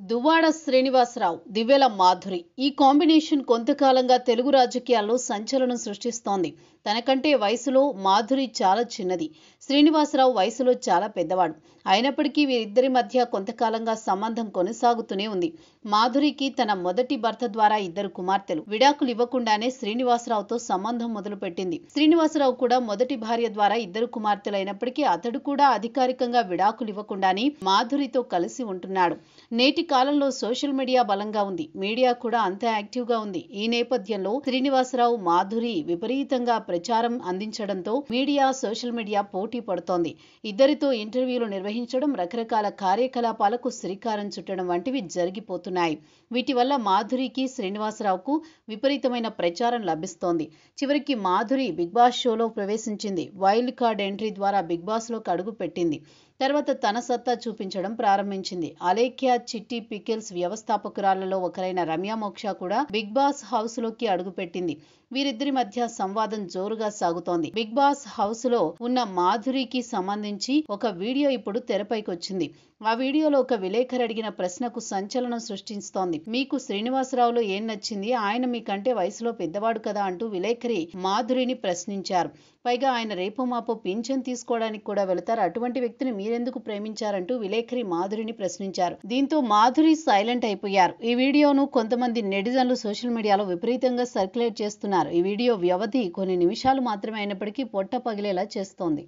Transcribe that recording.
దువ్వాడ శ్రీనివాసరావు, దివ్యల మాధురి ఈ కాంబినేషన్ కొంతకాలంగా తెలుగు రాజకీయాల్లో సంచలనం సృష్టిస్తోంది. తనకంటే వయసులో మాధురి చాలా చిన్నది, శ్రీనివాసరావు వయసులో చాలా పెద్దవాడు. అయినప్పటికీ వీరిద్దరి మధ్య కొంతకాలంగా సంబంధం కొనసాగుతూనే ఉంది. మాధురికి తన మొదటి భర్త ద్వారా ఇద్దరు కుమార్తెలు. విడాకులు ఇవ్వకుండానే శ్రీనివాసరావుతో సంబంధం మొదలుపెట్టింది. శ్రీనివాసరావు కూడా మొదటి భార్య ద్వారా ఇద్దరు కుమార్తెలు అయినప్పటికీ అతడు కూడా అధికారికంగా విడాకులు ఇవ్వకుండానే మాధురితో కలిసి ఉంటున్నాడు. నేటి కాలంలో సోషల్ మీడియా బలంగా ఉంది, మీడియా కూడా అంతే యాక్టివ్గా ఉంది. ఈ నేపథ్యంలో శ్రీనివాసరావు మాధురి విపరీతంగా ప్రచారం అందించడంతో మీడియా సోషల్ మీడియా పోటీ పడుతోంది. ఇద్దరితో ఇంటర్వ్యూలు నిర్వహించడం, రకరకాల కార్యకలాపాలకు శ్రీకారం చుట్టడం వంటివి జరిగిపోతున్నాయి. వీటి వల్ల మాధురికి శ్రీనివాసరావుకు విపరీతమైన ప్రచారం లభిస్తోంది. చివరికి మాధురి బిగ్ బాస్ షోలో ప్రవేశించింది. వైల్డ్ కార్డ్ ఎంట్రీ ద్వారా బిగ్ బాస్ లోకి అడుగు పెట్టింది. తర్వాత తన సత్తా చూపించడం ప్రారంభించింది. అలేఖ్య చిట్టి పికిల్స్ వ్యవస్థాపకురాళ్లలో ఒకరైన రమ్య మోక్ష కూడా బిగ్ బాస్ హౌస్ లోకి అడుగుపెట్టింది. వీరిద్దరి మధ్య సంవాదం జోరుగా సాగుతోంది. బిగ్ బాస్ హౌస్ లో ఉన్న మాధురికి సంబంధించి ఒక వీడియో ఇప్పుడు తెరపైకి వచ్చింది. ఆ వీడియోలో ఒక విలేకరు అడిగిన ప్రశ్నకు సంచలనం సృష్టిస్తోంది. మీకు శ్రీనివాసరావులో ఏం నచ్చింది? ఆయన మీకంటే వయసులో పెద్దవాడు కదా అంటూ విలేకరి మాధురిని ప్రశ్నించారు. పైగా ఆయన రేపు మాపు పింఛన్ తీసుకోవడానికి కూడా వెళతారు, అటువంటి వ్యక్తిని మీరెందుకు ప్రేమించారంటూ విలేకరి మాధురిని ప్రశ్నించారు. దీంతో మాధురి సైలెంట్ అయిపోయారు. ఈ వీడియోను కొంతమంది నెటిజన్లు సోషల్ మీడియాలో విపరీతంగా సర్క్యులేట్ చేస్తున్నారు. ఈ వీడియో వ్యవధి కొన్ని నిమిషాలు మాత్రమే అయినప్పటికీ పొట్ట పగిలేలా చేస్తోంది.